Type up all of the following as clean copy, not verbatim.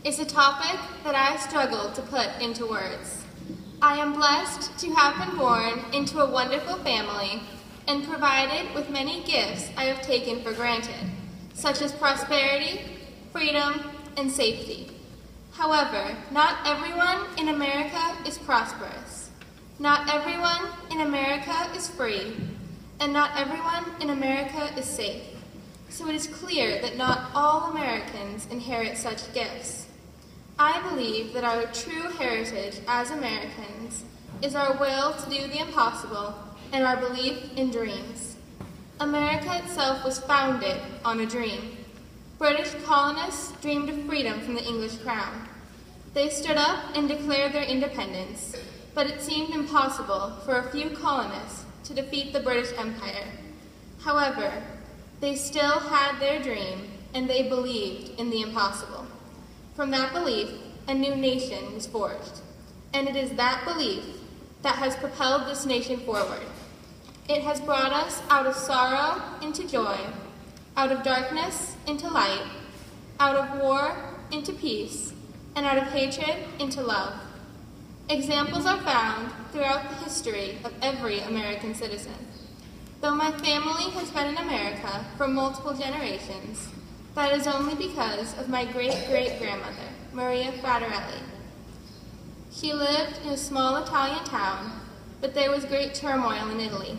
is a topic that I struggle to put into words. I am blessed to have been born into a wonderful family and provided with many gifts I have taken for granted, such as prosperity, freedom, and safety. However, not everyone in America is prosperous. Not everyone in America is free, and not everyone in America is safe. So it is clear that not all Americans inherit such gifts. I believe that our true heritage as Americans is our will to do the impossible and our belief in dreams. America itself was founded on a dream. British colonists dreamed of freedom from the English crown. They stood up and declared their independence, but it seemed impossible for a few colonists to defeat the British Empire. However, they still had their dream, and they believed in the impossible. From that belief, a new nation was forged, and it is that belief that has propelled this nation forward. It has brought us out of sorrow into joy, out of darkness into light, out of war into peace, and out of hatred into love. Examples are found throughout the history of every American citizen. Though my family has been in America for multiple generations, that is only because of my great-great-grandmother, Maria Fraterelli. She lived in a small Italian town, but there was great turmoil in Italy.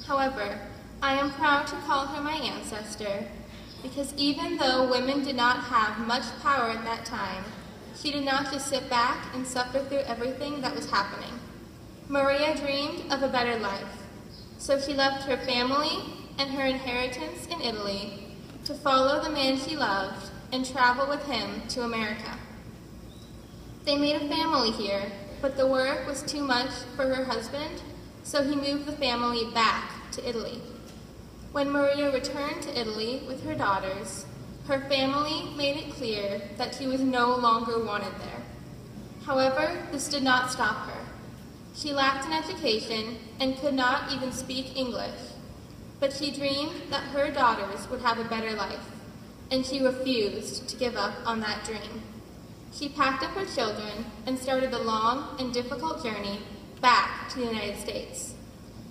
However, I am proud to call her my ancestor because even though women did not have much power at that time, she did not just sit back and suffer through everything that was happening. Maria dreamed of a better life, so she left her family and her inheritance in Italy to follow the man she loved and travel with him to America. They made a family here, but the work was too much for her husband, so he moved the family back to Italy. When Maria returned to Italy with her daughters, her family made it clear that she was no longer wanted there. However, this did not stop her. She lacked an education and could not even speak English, but she dreamed that her daughters would have a better life, and she refused to give up on that dream. She packed up her children and started the long and difficult journey back to the United States.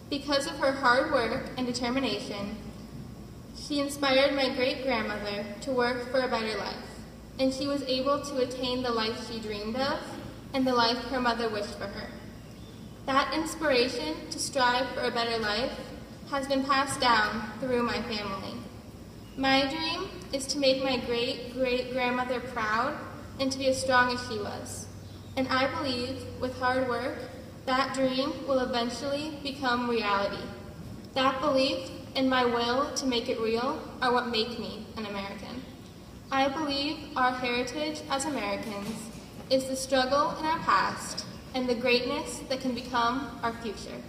Because of her hard work and determination, she inspired my great-grandmother to work for a better life, and she was able to attain the life she dreamed of and the life her mother wished for her. That inspiration to strive for a better life has been passed down through my family. My dream is to make my great-great-grandmother proud and to be as strong as she was. And I believe with hard work, that dream will eventually become reality. That belief and my will to make it real are what make me an American. I believe our heritage as Americans is the struggle in our past and the greatness that can become our future.